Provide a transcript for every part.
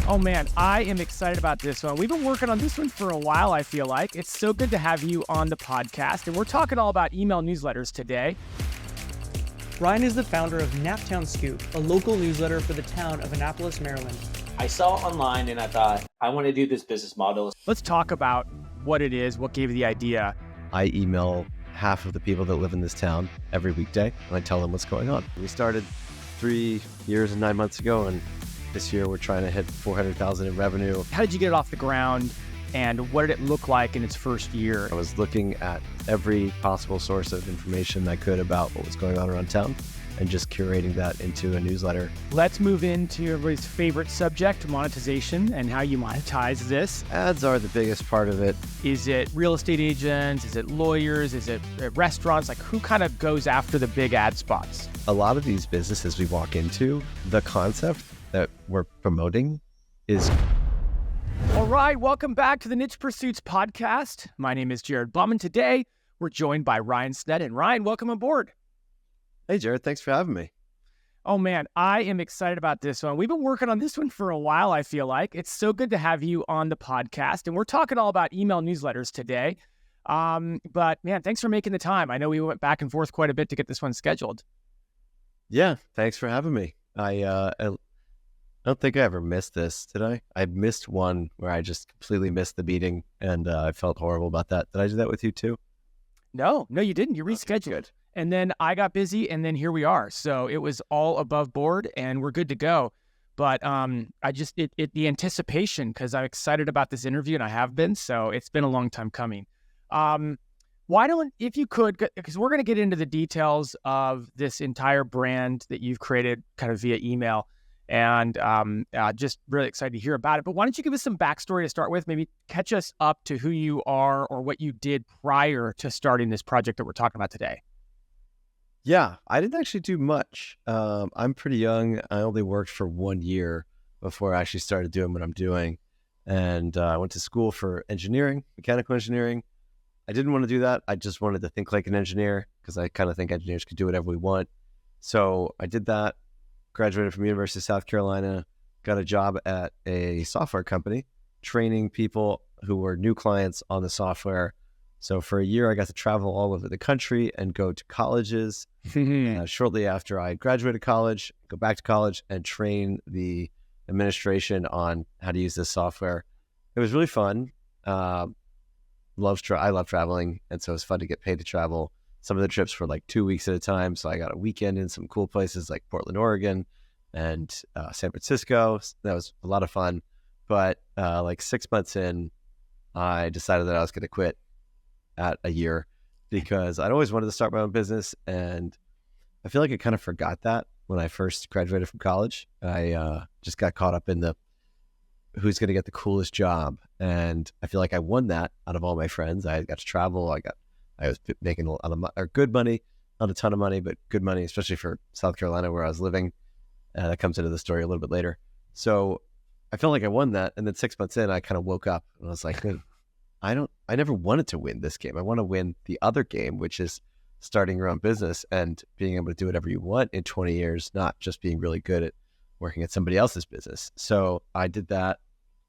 Oh man, I am excited about this one. We've been working on this one for a while, I feel like. It's so good to have you on the podcast, and we're talking all about email newsletters today. Ryan is the founder of Naptown Scoop, a local newsletter for the town of Annapolis, Maryland. I saw it online and I thought, I want to do this business model. Let's talk about what it is, what gave you the idea. I email half of the people that live in this town every weekday, and I tell them what's going on. We started 3 years and 9 months ago, and this year we're trying to hit 400,000 in revenue. How did you get it off the ground, and what did it look like in its first year? I was looking at every possible source of information I could about what was going on around town and just curating that into a newsletter. Let's move into everybody's favorite subject, monetization, and how you monetize this. Ads are the biggest part of it. Is it real estate agents? Is it lawyers? Is it restaurants? Like, who kind of goes after the big ad spots? A lot of these businesses we walk into, the concept that we're promoting is... All right, welcome back to the Niche Pursuits podcast. My name is Jared Blum, and today we're joined by Ryan Sneddon. Ryan, welcome aboard. Hey, Jared, thanks for having me. Oh man, I am excited about this one. We've been working on this one for a while, I feel like. It's so good to have you on the podcast, and we're talking all about email newsletters today. But man, thanks for making the time. I know we went back and forth quite a bit to get this one scheduled. Yeah, thanks for having me. I don't think I ever missed this, did I? I missed one where I just completely missed the meeting, and I felt horrible about that. Did I do that with you too? No, you didn't. You rescheduled. Good. And then I got busy, and then here we are. So it was all above board, and we're good to go. But the anticipation, because I'm excited about this interview, and I have been, so it's been a long time coming. Why don't, if you could, because we're going to get into the details of this entire brand that you've created kind of via email, and just really excited to hear about it. But why don't you give us some backstory to start with? Maybe catch us up to who you are or what you did prior to starting this project that we're talking about today. Yeah, I didn't actually do much. I'm pretty young. I only worked for 1 year before I actually started doing what I'm doing. And I went to school for engineering, mechanical engineering. I didn't want to do that. I just wanted to think like an engineer because I kind of think engineers could do whatever we want. So I did that, graduated from University of South Carolina, got a job at a software company, training people who were new clients on the software. So for a year, I got to travel all over the country and go to colleges. Shortly after I graduated college, go back to college and train the administration on how to use this software. It was really fun. I love traveling, and so it was fun to get paid to travel. Some of the trips were like 2 weeks at a time, so I got a weekend in some cool places like Portland, Oregon, and San Francisco. That was a lot of fun. But like 6 months in, I decided that I was going to quit at a year because I'd always wanted to start my own business, and I feel like I kind of forgot that when I first graduated from college. I just got caught up in the who's going to get the coolest job, and I feel like I won that out of all my friends. I got to travel. I was making a lot of good money, not a ton of money, but good money, especially for South Carolina where I was living. That comes into the story a little bit later. So I felt like I won that, and then 6 months in, I kind of woke up and I was like, I never wanted to win this game. I want to win the other game, which is starting your own business and being able to do whatever you want in 20 years, not just being really good at working at somebody else's business. So I did that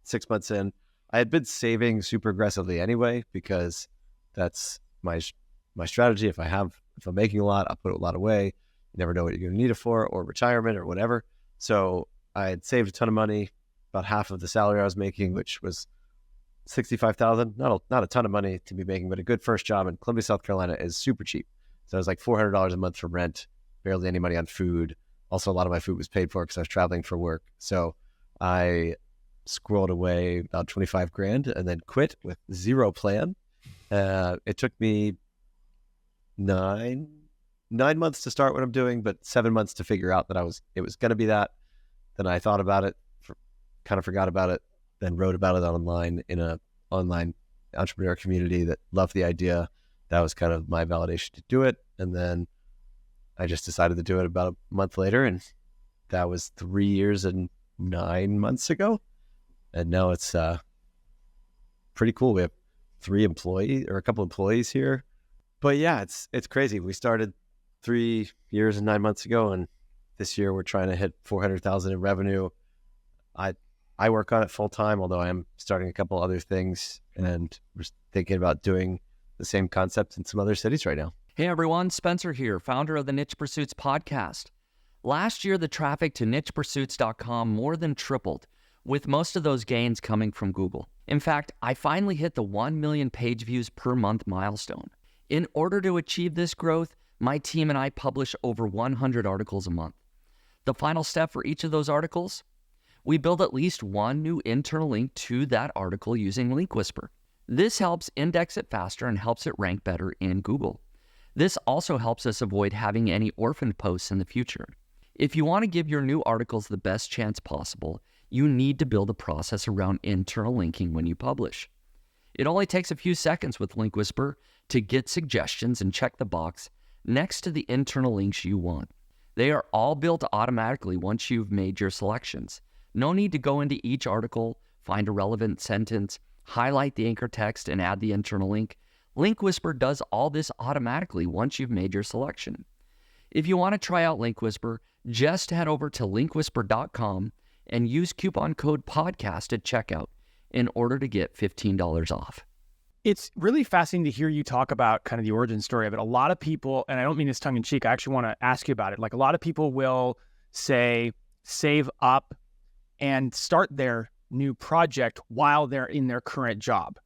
6 months in. I had been saving super aggressively anyway, because that's my strategy. If I'm making a lot, I'll put a lot away. You never know what you're going to need it for, or retirement or whatever. So I had saved a ton of money, about half of the salary I was making, which was $65,000. Not a ton of money to be making, but a good first job in Columbia, South Carolina is super cheap. So it was like $400 a month for rent, barely any money on food. Also, a lot of my food was paid for because I was traveling for work. So I squirreled away about 25 grand and then quit with zero plan. It took me nine months to start what I'm doing, but 7 months to figure out that it was going to be that. Then I thought about it, kind of forgot about it, then wrote about it online in a online entrepreneur community that loved the idea. That was kind of my validation to do it. And then I just decided to do it about a month later, and that was 3 years and 9 months ago. And now it's pretty cool. We have a couple employees here. But yeah, it's crazy. We started 3 years and 9 months ago, and this year we're trying to hit 400,000 in revenue. I I work on it full time, although I am starting a couple other things, and we're thinking about doing the same concept in some other cities right now. Hey everyone, Spencer here, founder of the Niche Pursuits podcast. Last year, the traffic to nichepursuits.com more than tripled, with most of those gains coming from Google. In fact, I finally hit the 1 million page views per month milestone. In order to achieve this growth, my team and I publish over 100 articles a month. The final step for each of those articles? We build at least one new internal link to that article using Link Whisper. This helps index it faster and helps it rank better in Google. This also helps us avoid having any orphaned posts in the future. If you want to give your new articles the best chance possible, you need to build a process around internal linking when you publish. It only takes a few seconds with Link Whisper to get suggestions and check the box next to the internal links you want. They are all built automatically once you've made your selections. No need to go into each article, find a relevant sentence, highlight the anchor text, and add the internal link. Link Whisper does all this automatically once you've made your selection. If you want to try out Link Whisper, just head over to linkwhisper.com and use coupon code podcast at checkout in order to get $15 off. It's really fascinating to hear you talk about kind of the origin story of it. A lot of people, and I don't mean this tongue in cheek, I actually want to ask you about it. Like a lot of people will say, save up and start their new project while they're in their current job.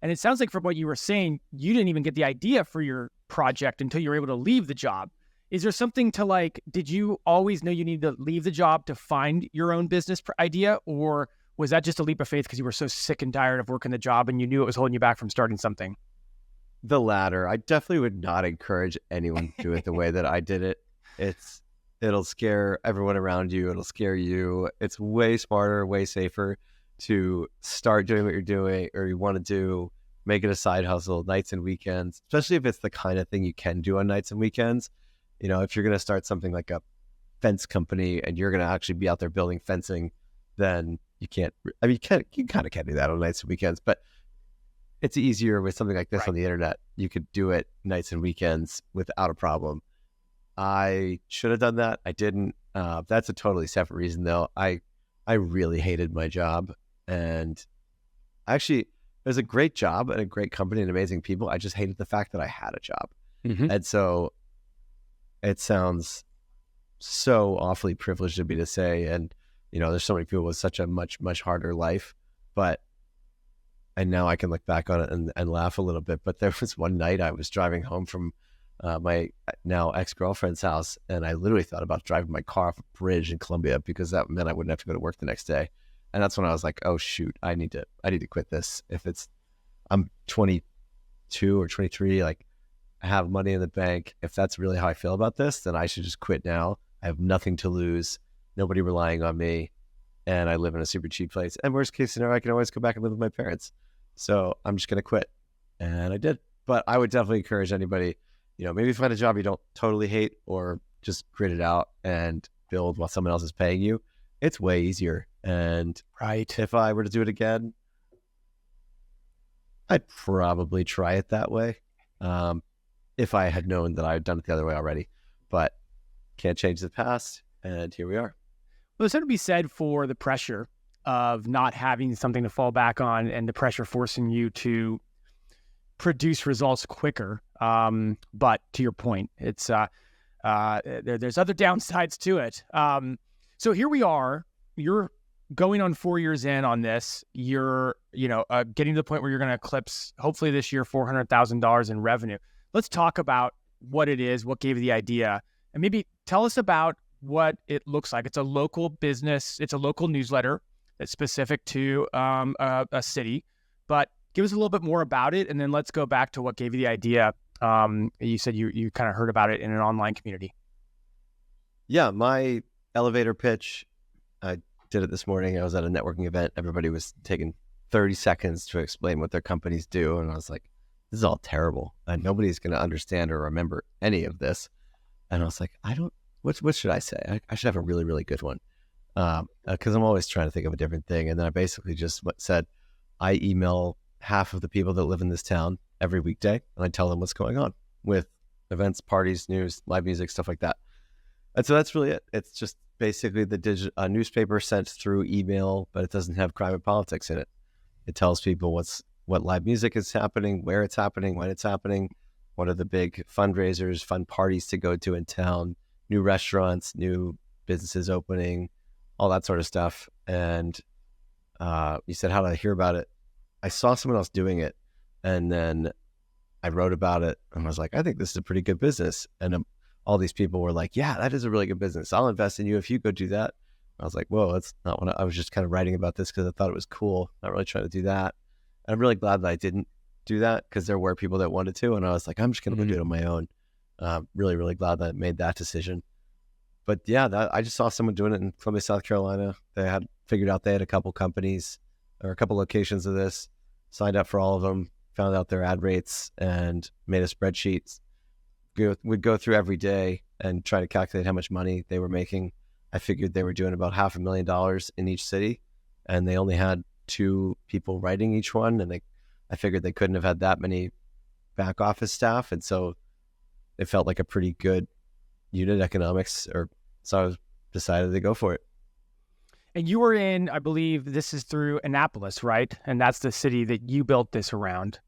And it sounds like from what you were saying, you didn't even get the idea for your project until you were able to leave the job. Is there something to like, did you always know you needed to leave the job to find your own business idea? Or was that just a leap of faith because you were so sick and tired of working the job and you knew it was holding you back from starting something? The latter. I definitely would not encourage anyone to do it the way that I did it. It'll scare everyone around you. It'll scare you. It's way smarter, way safer to start doing what you're doing or you want to do, make it a side hustle, nights and weekends, especially if it's the kind of thing you can do on nights and weekends. You know, if you're going to start something like a fence company and you're going to actually be out there building fencing, then you can't, I mean, you kind of can't do that on nights and weekends, but it's easier with something like this Right. on the internet. You could do it nights and weekends without a problem. I should have done that. I didn't. That's a totally separate reason though. I really hated my job, and actually it was a great job and a great company and amazing people. I just hated the fact that I had a job. Mm-hmm. And so it sounds so awfully privileged of me to say, and you know, there's so many people with such a much, much harder life, and now I can look back on it and laugh a little bit. But there was one night I was driving home from my now ex-girlfriend's house, and I literally thought about driving my car off a bridge in Columbia because that meant I wouldn't have to go to work the next day. And that's when I was like, oh shoot, I need to quit this. I'm 22 or 23, like I have money in the bank. If that's really how I feel about this, then I should just quit now. I have nothing to lose, nobody relying on me, and I live in a super cheap place. And worst case scenario, I can always go back and live with my parents. So I'm just going to quit. And I did. But I would definitely encourage anybody, you know, maybe find a job you don't totally hate or just grit it out and build while someone else is paying you. It's way easier. And Right. if I were to do it again, I'd probably try it that way. If I had known that I had done it the other way already, but can't change the past. And here we are. Well, there's something to be said for the pressure of not having something to fall back on and the pressure forcing you to produce results quicker. But to your point, it's there's other downsides to it. So here we are. You're going on 4 years in on this. You're getting to the point where you're going to eclipse, hopefully this year, $400,000 in revenue. Let's talk about what it is, what gave you the idea, and maybe tell us about what it looks like. It's a local business. It's a local newsletter that's specific to a city, but give us a little bit more about it. And then let's go back to what gave you the idea. You said you kind of heard about it in an online community. Yeah, my elevator pitch, I did it this morning. I was at a networking event. Everybody was taking 30 seconds to explain what their companies do. And I was like, this is all terrible. And nobody's going to understand or remember any of this. And I was like, what should I say? I should have a really, really good one. Because I'm always trying to think of a different thing. And then I basically just said, I email half of the people that live in this town every weekday, and I tell them what's going on with events, parties, news, live music, stuff like that. And so that's really it. It's just basically the newspaper sent through email, but it doesn't have crime and politics in it. It tells people what live music is happening, where it's happening, when it's happening, what are the big fundraisers, fun parties to go to in town, new restaurants, new businesses opening, all that sort of stuff. And you said, how did I hear about it? I saw someone else doing it, and then I wrote about it, and I was like, I think this is a pretty good business. And all these people were like, yeah, that is a really good business. I'll invest in you if you go do that. I was like, whoa, that's not what I was just kind of writing about this because I thought it was cool. Not really trying to do that. And I'm really glad that I didn't do that because there were people that wanted to. And I was like, I'm just going to go do it on my own. Really, really glad that I made that decision. But yeah, I just saw someone doing it in Columbia, South Carolina. They had figured out they had a couple companies or a couple locations of this, signed up for all of them, found out their ad rates, and made a spreadsheet. We'd go through every day and try to calculate how much money they were making. I figured they were doing about $500,000 in each city, and they only had 2 people writing each one. And I figured they couldn't have had that many back office staff. And so it felt like a pretty good unit economics, so I decided to go for it. And you were in, I believe this is through Annapolis, right? And that's the city that you built this around.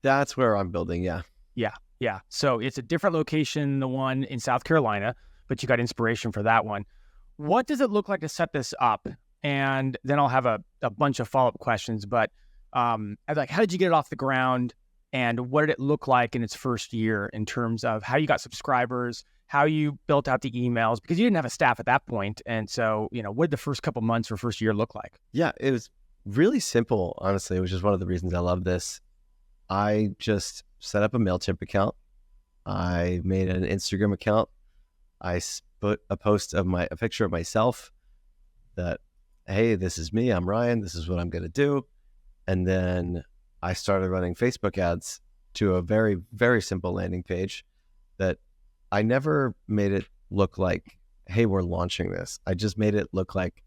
That's where I'm building, yeah. Yeah. So it's a different location than the one in South Carolina, but you got inspiration for that one. What does it look like to set this up? And then I'll have a bunch of follow-up questions, but how did you get it off the ground, and what did it look like in its first year in terms of how you got subscribers, how you built out the emails, because you didn't have a staff at that point. And so, what did the first couple months or first year look like? Yeah, it was really simple, honestly, which is one of the reasons I love this. I just set up a MailChimp account. I made an Instagram account. I put a picture of myself that, hey, this is me, I'm Ryan, this is what I'm going to do. And then I started running Facebook ads to a very, very simple landing page that I never made it look like, hey, we're launching this. I just made it look like,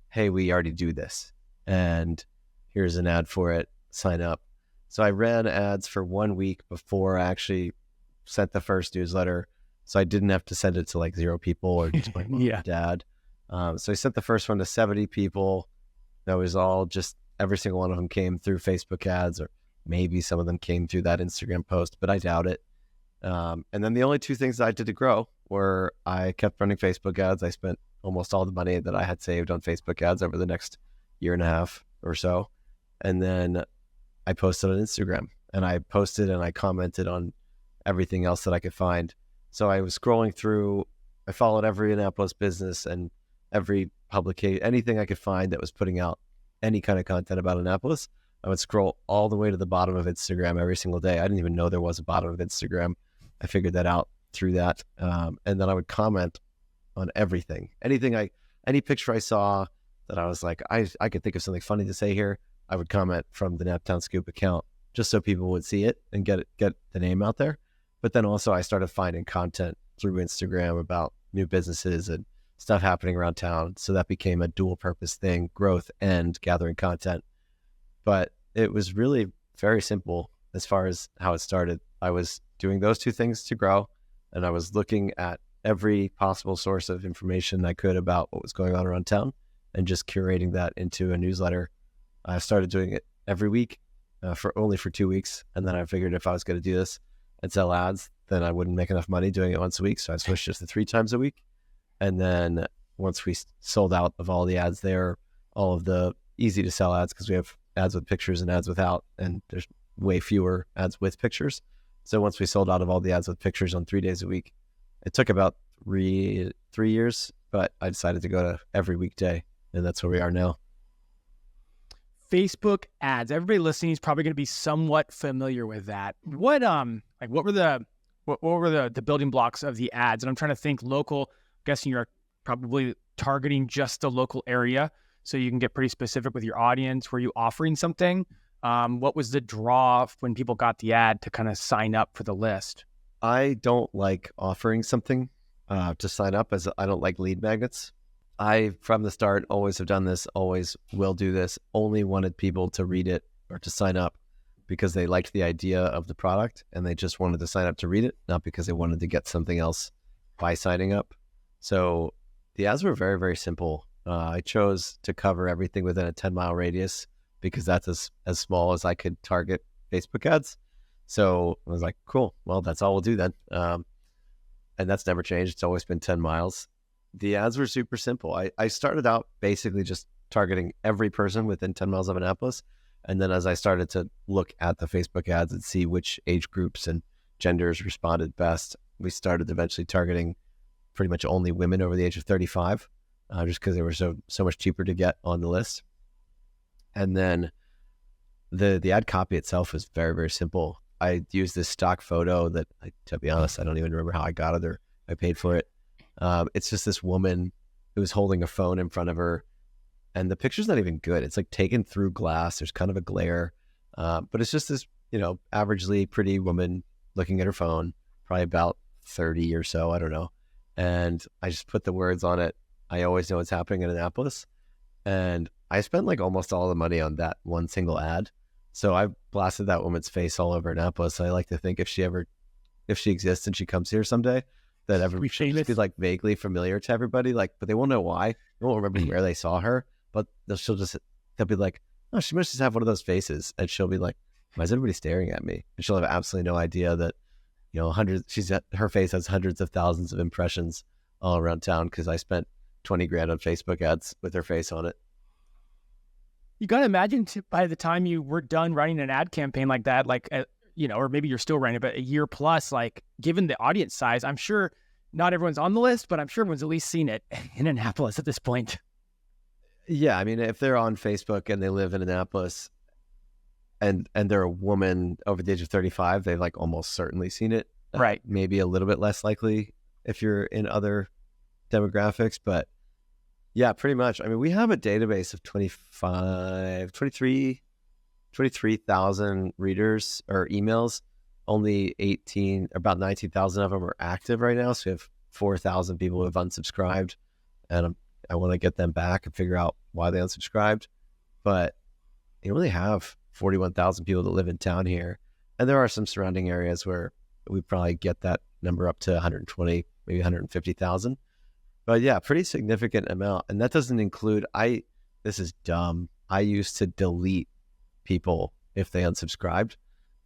hey, we already do this. And here's an ad for it, sign up. So I ran ads for 1 week before I actually sent the first newsletter. So I didn't have to send it to like 0 people or just my mom and dad. So I sent the first one to 70 people. That was all just, every single one of them came through Facebook ads, or maybe some of them came through that Instagram post, but I doubt it. And then the only 2 things that I did to grow were I kept running Facebook ads. I spent almost all the money that I had saved on Facebook ads over the next year and a half or so. And then I posted on Instagram, and I posted and I commented on everything else that I could find. So I was scrolling through, I followed every Annapolis business and every publication, anything I could find that was putting out any kind of content about Annapolis. I would scroll all the way to the bottom of Instagram every single day. I didn't even know there was a bottom of Instagram. I figured that out through that. And then I would comment on everything, any picture I saw that I was like, I could think of something funny to say here. I would comment from the Naptown Scoop account just so people would see it and get the name out there. But then also I started finding content through Instagram about new businesses and stuff happening around town. So that became a dual purpose thing, growth and gathering content. But it was really very simple as far as how it started. I was doing those 2 things to grow, and I was looking at every possible source of information I could about what was going on around town and just curating that into a newsletter. I started doing it every week for 2 weeks. And then I figured if I was going to do this and sell ads, then I wouldn't make enough money doing it once a week. So I switched it to 3 times a week. And then once we sold out of all the ads there, all of the easy to sell ads, because we have ads with pictures and ads without, and there's way fewer ads with pictures. So once we sold out of all the ads with pictures on 3 days a week, it took about 3 years, but I decided to go to every weekday, and that's where we are now. Facebook ads. Everybody listening is probably going to be somewhat familiar with that. What were the building blocks of the ads? And I'm trying to think local. I'm guessing you're probably targeting just the local area, so you can get pretty specific with your audience. Were you offering something? What was the draw when people got the ad to kind of sign up for the list? I don't like offering something to sign up, as I don't like lead magnets. I, from the start, always have done this, always will do this, only wanted people to read it or to sign up because they liked the idea of the product and they just wanted to sign up to read it, not because they wanted to get something else by signing up. So the ads were very, very simple. I chose to cover everything within a 10-mile radius because that's as small as I could target Facebook ads. So I was like, cool, well, that's all we'll do then. And that's never changed. It's always been 10 miles. The ads were super simple. I started out basically just targeting every person within 10 miles of Annapolis. And then as I started to look at the Facebook ads and see which age groups and genders responded best, we started eventually targeting pretty much only women over the age of 35, just because they were so much cheaper to get on the list. And then the ad copy itself was very, very simple. I used this stock photo that, to be honest, I don't even remember how I got it or I paid for it. It's just this woman who was holding a phone in front of her, and the picture's not even good. It's like taken through glass. There's kind of a glare, but it's just this, averagely pretty woman looking at her phone, probably about 30 or so, I don't know. And I just put the words on it. I always know what's happening in Annapolis. And I spent like almost all the money on that one single ad. So I blasted that woman's face all over Annapolis. I like to think if she exists and she comes here someday, that she'll just be like vaguely familiar to everybody. Like, but they won't know why. They won't remember where they saw her. But they'll be like, oh, she must just have one of those faces. And she'll be like, why is everybody staring at me? And she'll have absolutely no idea that, her face has hundreds of thousands of impressions all around town because I spent $20,000 on Facebook ads with her face on it. You got to imagine by the time you were done running an ad campaign like that, or maybe you're still running it, but a year plus, like given the audience size, I'm sure not everyone's on the list, but I'm sure everyone's at least seen it in Annapolis at this point. Yeah. I mean, if they're on Facebook and they live in Annapolis and they're a woman over the age of 35, they've like almost certainly seen it. Right. Maybe a little bit less likely if you're in other demographics, but yeah, pretty much. I mean, we have a database of 23,000 readers or emails. Only about 19,000 of them are active right now. So we have 4,000 people who have unsubscribed, and I want to get them back and figure out why they unsubscribed. But you only have 41,000 people that live in town here. And there are some surrounding areas where we probably get that number up to 120, maybe 150,000. But yeah, pretty significant amount. And that doesn't include, this is dumb. I used to delete people if they unsubscribed,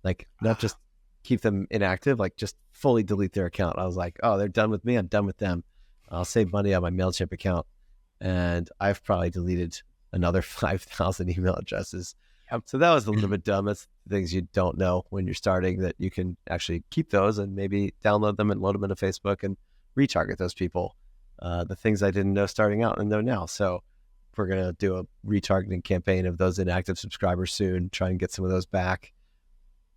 like not just keep them inactive, like just fully delete their account. I was like, oh, they're done with me. I'm done with them. I'll save money on my MailChimp account. And I've probably deleted another 5,000 email addresses. Yep. So that was a little bit dumb. That's things you don't know when you're starting, that you can actually keep those and maybe download them and load them into Facebook and retarget those people. The things I didn't know starting out and know now. So we're going to do a retargeting campaign of those inactive subscribers soon, try and get some of those back.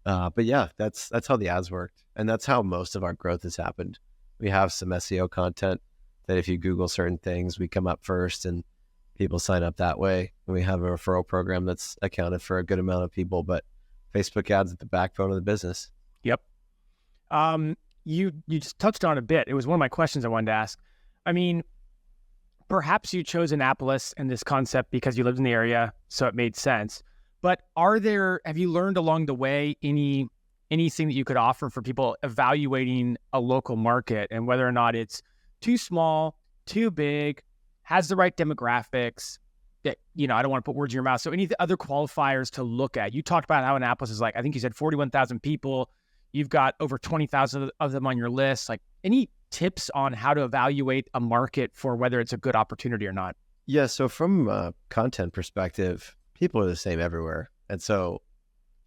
But yeah, that's how the ads worked. And that's how most of our growth has happened. We have some SEO content that if you Google certain things, we come up first and people sign up that way. And we have a referral program that's accounted for a good amount of people, but Facebook ads at the backbone of the business. Yep. You just touched on a bit. It was one of my questions I wanted to ask. I mean, perhaps you chose Annapolis and this concept because you lived in the area, so it made sense. But have you learned along the way anything that you could offer for people evaluating a local market and whether or not it's too small, too big, has the right demographics? That, I don't want to put words in your mouth. So any other qualifiers to look at? You talked about how Annapolis is like, I think you said 41,000 people. You've got over 20,000 of them on your list. Like, any tips on how to evaluate a market for whether it's a good opportunity or not? Yeah. So from a content perspective, people are the same everywhere. And so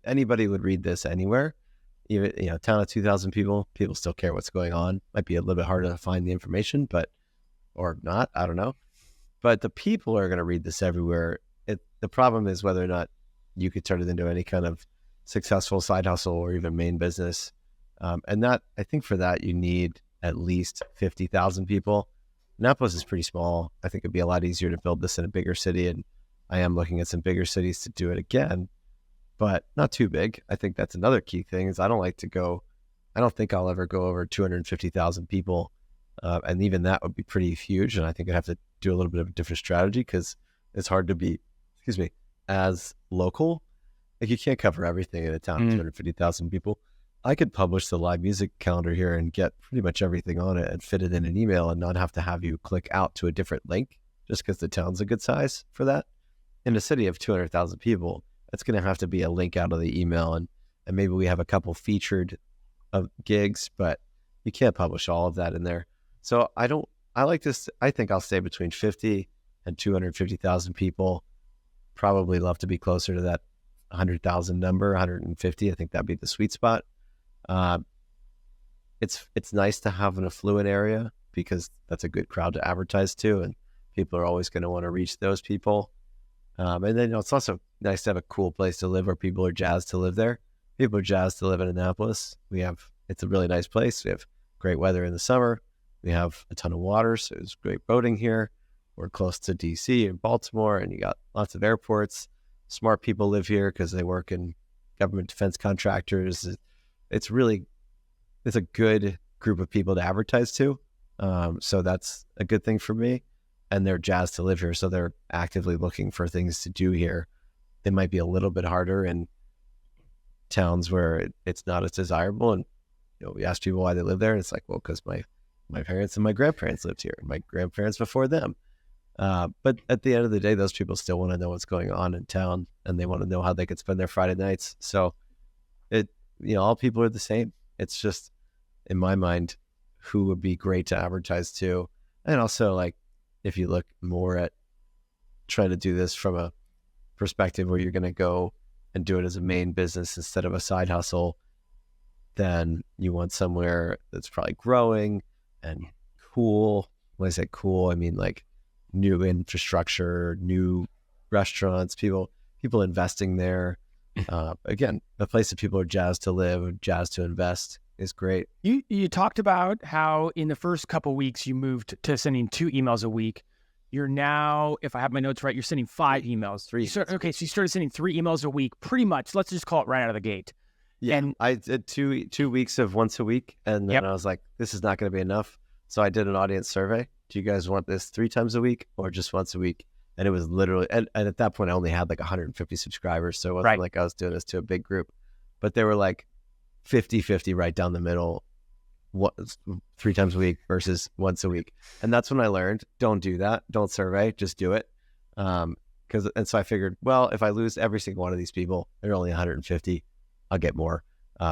anybody would read this anywhere. Even, town of 2,000 people still care what's going on. Might be a little bit harder to find the information, or not, I don't know. But the people are going to read this everywhere. The problem is whether or not you could turn it into any kind of successful side hustle or even main business. And that, I think for that, you need at least 50,000 people. Annapolis is pretty small. I think it'd be a lot easier to build this in a bigger city. And I am looking at some bigger cities to do it again, but not too big. I think that's another key thing is I don't think I'll ever go over 250,000 people. And even that would be pretty huge. And I think I'd have to do a little bit of a different strategy because it's hard to be, as local. Like you can't cover everything in a town of 250,000 people. I could publish the live music calendar here and get pretty much everything on it and fit it in an email and not have to have you click out to a different link just because the town's a good size for that. In a city of 200,000 people, it's going to have to be a link out of the email, and maybe we have a couple featured gigs, but you can't publish all of that in there. So I like this. I think I'll stay between 50 and 250,000 people. Probably love to be closer to that 100,000 number, 150. I think that'd be the sweet spot. It's nice to have an affluent area because that's a good crowd to advertise to, and people are always going to want to reach those people. And then it's also nice to have a cool place to live where people are jazzed to live there. People are jazzed to live in Annapolis. It's a really nice place. We have great weather in the summer. We have a ton of water, so it's great boating here. We're close to DC and Baltimore, and you got lots of airports. Smart people live here because they work in government defense contractors. It's a good group of people to advertise to. So that's a good thing for me. And they're jazzed to live here, so they're actively looking for things to do here. They might be a little bit harder in towns where it's not as desirable. And we ask people why they live there, and it's like, well, because my parents and my grandparents lived here, my grandparents before them. But at the end of the day, those people still want to know what's going on in town, and they want to know how they could spend their Friday nights. So all people are the same. It's just, in my mind, who would be great to advertise to. And also, like, if you look more at trying to do this from a perspective where you're going to go and do it as a main business instead of a side hustle, then you want somewhere that's probably growing and cool. When I say cool, I mean like new infrastructure, new restaurants, people investing there. Again, a place that people are jazzed to live, jazzed to invest is great. You talked about how in the first couple of weeks you moved to sending 2 emails a week. You're now, if I have my notes right, you're sending 5 emails. 3. So you started sending 3 emails a week, pretty much. Let's just call it right out of the gate. Yeah, and I did 2 weeks of once a week, and then I was like, this is not going to be enough. So I did an audience survey. Do you guys want this 3 times a week or just once a week? And it was literally, and at that point I only had like 150 subscribers, so it wasn't like I was doing this to a big group, but they were like 50-50 right down the middle, 3 times a week versus once a week. And that's when I learned, don't do that. Don't survey, just do it. And so I figured, well, if I lose every single one of these people, they're only 150, I'll get more.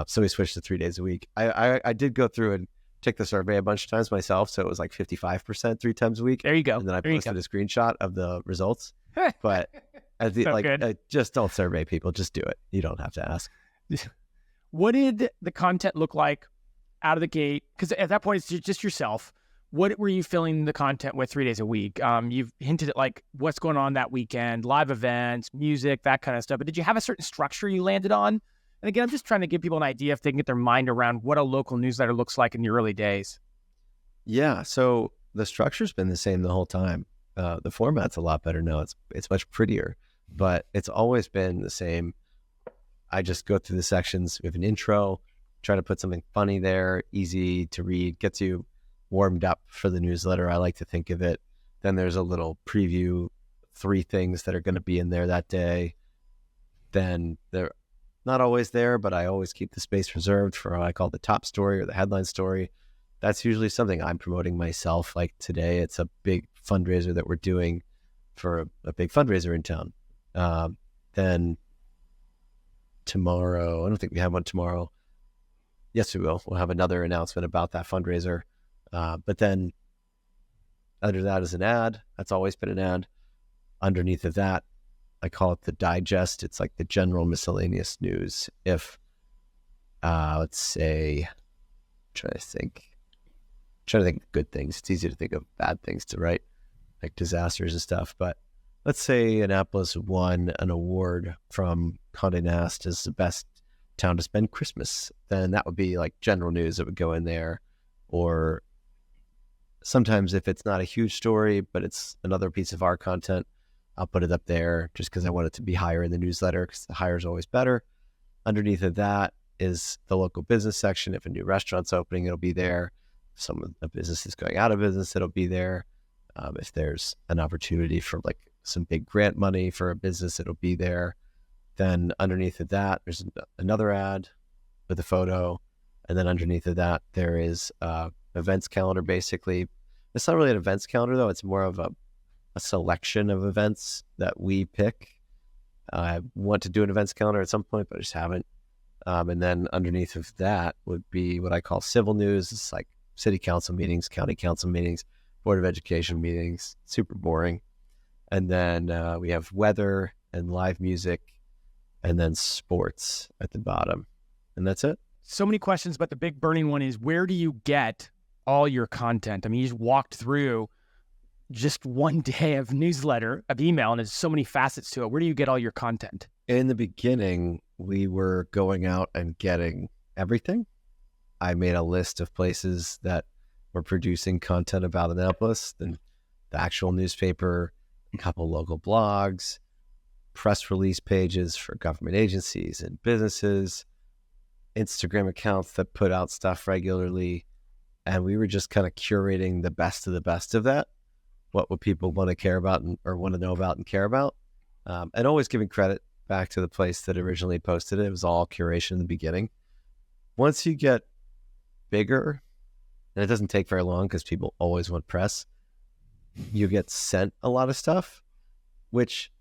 So we switched to 3 days a week. I did go through and take the survey a bunch of times myself. So it was like 55% 3 times a week. There you go. And then I posted a screenshot of the results. But just don't survey people, just do it. You don't have to ask. What did the content look like out of the gate? Because at that point, it's just yourself. What were you filling the content with 3 days a week? You've hinted at like what's going on that weekend, live events, music, that kind of stuff. But did you have a certain structure you landed on? And again, I'm just trying to give people an idea if they can get their mind around what a local newsletter looks like in the early days. Yeah, so the structure's been the same the whole time. The format's a lot better now. It's much prettier, but it's always been the same. I just go through the sections. We have an intro, try to put something funny there, easy to read, gets you warmed up for the newsletter. I like to think of it. Then there's a little preview, 3 things that are going to be in there that day. Then they're not always there, but I always keep the space reserved for what I call the top story or the headline story. That's usually something I'm promoting myself. Like today, it's a big fundraiser that we're doing for a big fundraiser in town. Then tomorrow, I don't think we have one tomorrow. Yes, we will. We'll have another announcement about that fundraiser. But then under that is an ad. That's always been an ad. Underneath of that, I call it the digest. It's like the general miscellaneous news. If, let's say, trying to think of good things. It's easy to think of bad things to write, like disasters and stuff. But let's say Annapolis won an award from Condé Nast as the best town to spend Christmas. Then that would be like general news that would go in there. Or sometimes if it's not a huge story, but it's another piece of our content, I'll put it up there just because I want it to be higher in the newsletter because the higher is always better. Underneath of that is the local business section. If a new restaurant's opening, it'll be there. If some of the business is going out of business, it'll be there. If there's an opportunity for like some big grant money for a business, it'll be there. Then underneath of that, there's another ad. with a photo. And then underneath of that, there is events calendar, basically. It's not really an events calendar, though. It's more of a selection of events that we pick. I want to do an events calendar at some point, but I just haven't. And then underneath of that would be what I call civil news. It's like city council meetings, county council meetings, board of education meetings, super boring. And then we have weather and live music, and then sports at the bottom. And that's it. So many questions, but the big burning one is, where do you get all your content? I mean, you just walked through just one day of newsletter, of email, and there's so many facets to it. Where do you get all your content? In the beginning, we were going out and getting everything. I made a list of places that were producing content about Annapolis, then the actual newspaper, a couple local blogs, press release pages for government agencies and businesses, Instagram accounts that put out stuff regularly. And we were just kind of curating the best of that. What would people want to care about or want to know about and care about? And always giving credit back to the place that originally posted it. It was all curation in the beginning. Once you get bigger, and it doesn't take very long because people always want press, you get sent a lot of stuff, which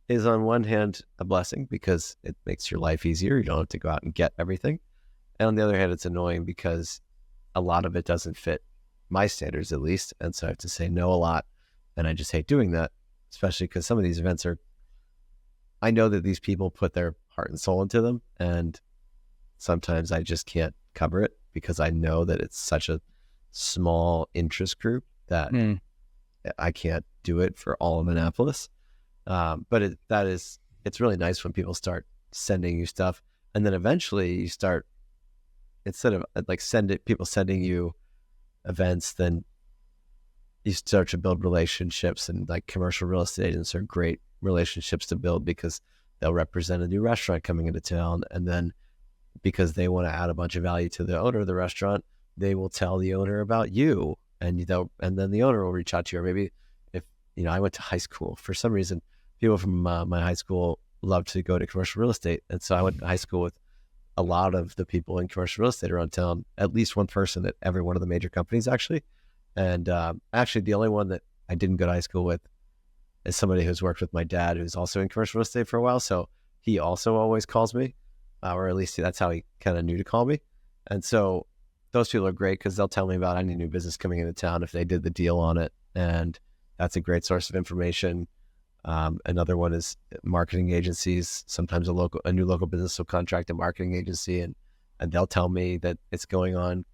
is on one hand a blessing because it makes your life easier. You don't have to go out and get everything. And on the other hand, it's annoying because a lot of it doesn't fit my standards, at least. And so I have to say no a lot. And I just hate doing that, especially because some of these events I know that these people put their heart and soul into them. And sometimes I just can't cover it because I know that it's such a small interest group that I can't do it for all of Annapolis. But it's really nice when people start sending you stuff. And then eventually you start, instead of like people sending you events, then you start to build relationships, and like commercial real estate agents are great relationships to build because they'll represent a new restaurant coming into town. And then because they want to add a bunch of value to the owner of the restaurant, they will tell the owner about you, and then the owner will reach out to you. Or maybe if, I went to high school, for some reason, people from my high school love to go to commercial real estate. And so I went to high school with a lot of the people in commercial real estate around town, at least one person at every one of the major companies, actually. And actually, the only one that I didn't go to high school with is somebody who's worked with my dad, who's also in commercial real estate for a while. So he also always calls me, or at least that's how he kind of knew to call me. And so those people are great because they'll tell me about any new business coming into town if they did the deal on it. And that's a great source of information. Another one is marketing agencies. Sometimes a new local business will contract a marketing agency, and they'll tell me that it's going on.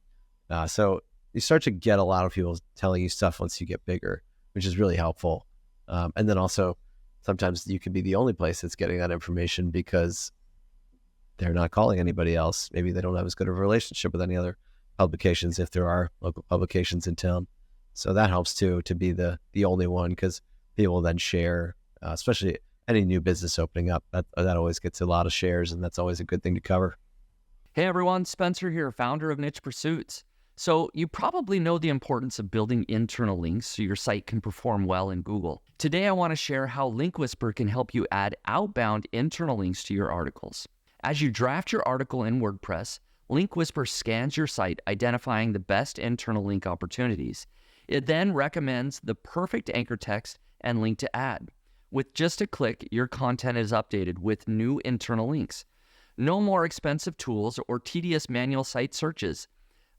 So you start to get a lot of people telling you stuff once you get bigger, which is really helpful. And then also sometimes you can be the only place that's getting that information because they're not calling anybody else. Maybe they don't have as good of a relationship with any other publications if there are local publications in town. So that helps too, to be the only one, because people then share, especially any new business opening up. That always gets a lot of shares, and that's always a good thing to cover. Hey everyone, Spencer here, founder of Niche Pursuits. So you probably know the importance of building internal links so your site can perform well in Google. Today I want to share how Link Whisper can help you add outbound internal links to your articles. As you draft your article in WordPress, Link Whisper scans your site, identifying the best internal link opportunities. It then recommends the perfect anchor text and link to add. With just a click, your content is updated with new internal links. No more expensive tools or tedious manual site searches.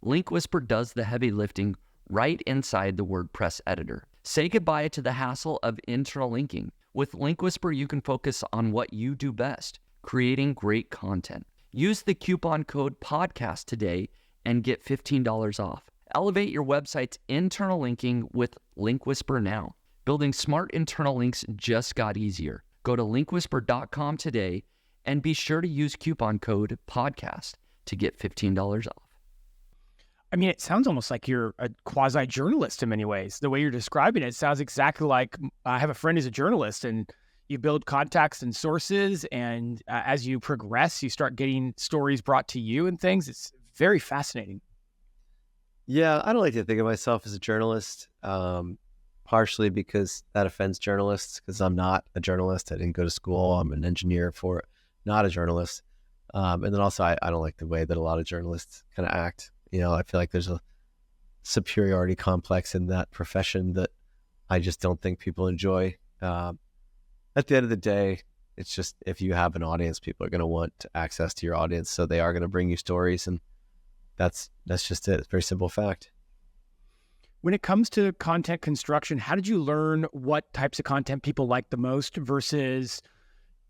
Link Whisper does the heavy lifting right inside the WordPress editor. Say goodbye to the hassle of internal linking. With Link Whisper, you can focus on what you do best, creating great content. Use the coupon code PODCAST today and get $15 off. Elevate your website's internal linking with Link Whisper now. Building smart internal links just got easier. Go to linkwhisper.com today and be sure to use coupon code PODCAST to get $15 off. I mean, it sounds almost like you're a quasi-journalist in many ways. The way you're describing it sounds exactly like I have a friend who's a journalist, and you build contacts and sources, and as you progress, you start getting stories brought to you and things. It's very fascinating. Yeah, I don't like to think of myself as a journalist, partially because that offends journalists, because I'm not a journalist. I didn't go to school. I'm an engineer not a journalist. And then also, I don't like the way that a lot of journalists kind of act. I feel like there's a superiority complex in that profession that I just don't think people enjoy. At the end of the day, it's just, if you have an audience, people are going to want access to your audience, so they are going to bring you stories, and that's just it. It's a very simple fact. When it comes to content construction, how did you learn what types of content people like the most versus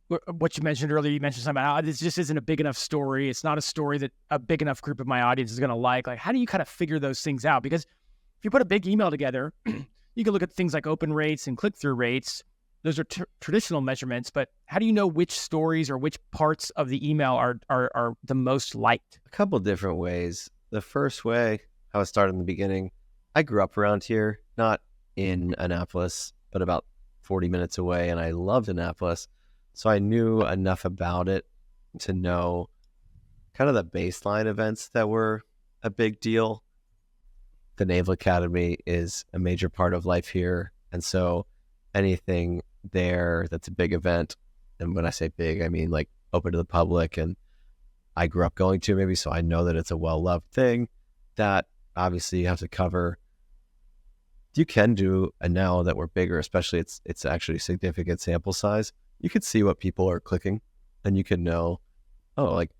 what you mentioned earlier? You mentioned something about, this just isn't a big enough story. It's not a story that a big enough group of my audience is going to like. Like, how do you kind of figure those things out? Because if you put a big email together, you can look at things like open rates and click-through rates. Those are traditional measurements, but how do you know which stories or which parts of the email are the most liked? A couple different ways. The first way, how I started in the beginning, I grew up around here, not in Annapolis, but about 40 minutes away, and I loved Annapolis. So I knew enough about it to know kind of the baseline events that were a big deal. The Naval Academy is a major part of life here, and so anything there that's a big event, and when I say big, I mean like open to the public, and I grew up going to maybe, so I know that it's a well-loved thing that obviously you have to cover. You can do, and now that we're bigger, especially it's actually a significant sample size, you could see what people are clicking, and you can know, oh, like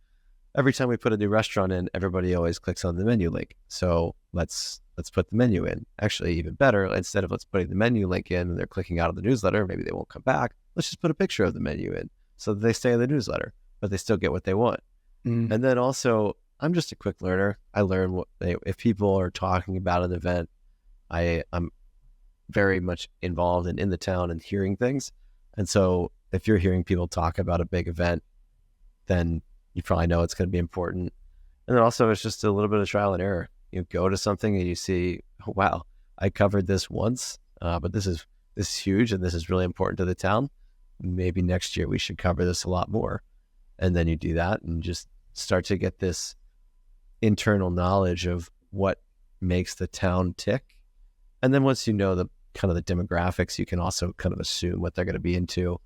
every time we put a new restaurant in, everybody always clicks on the menu link. So let's put the menu in. Actually, even better, instead of let's putting the menu link in and they're clicking out of the newsletter, maybe they won't come back. Let's just put a picture of the menu in so that they stay in the newsletter, but they still get what they want. And then also, I'm just a quick learner. I learn if people are talking about an event, I'm very much involved and in the town and hearing things. And so if you're hearing people talk about a big event, then you probably know it's going to be important. And then also, it's just a little bit of trial and error. You go to something and you see, oh, wow, I covered this once, but this is huge and this is really important to the town. Maybe next year we should cover this a lot more. And then you do that and just start to get this internal knowledge of what makes the town tick. And then once you know the kind of the demographics, you can also kind of assume what they're going to be into.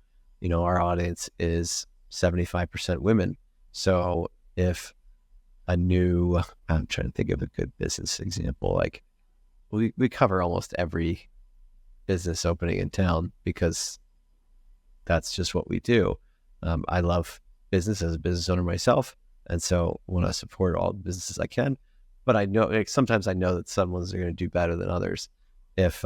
Our audience is 75% women. So if I'm trying to think of a good business example, like we cover almost every business opening in town because that's just what we do. I love business as a business owner myself, and so I want to support all the businesses I can. But I know, like, sometimes I know that some ones are going to do better than others. If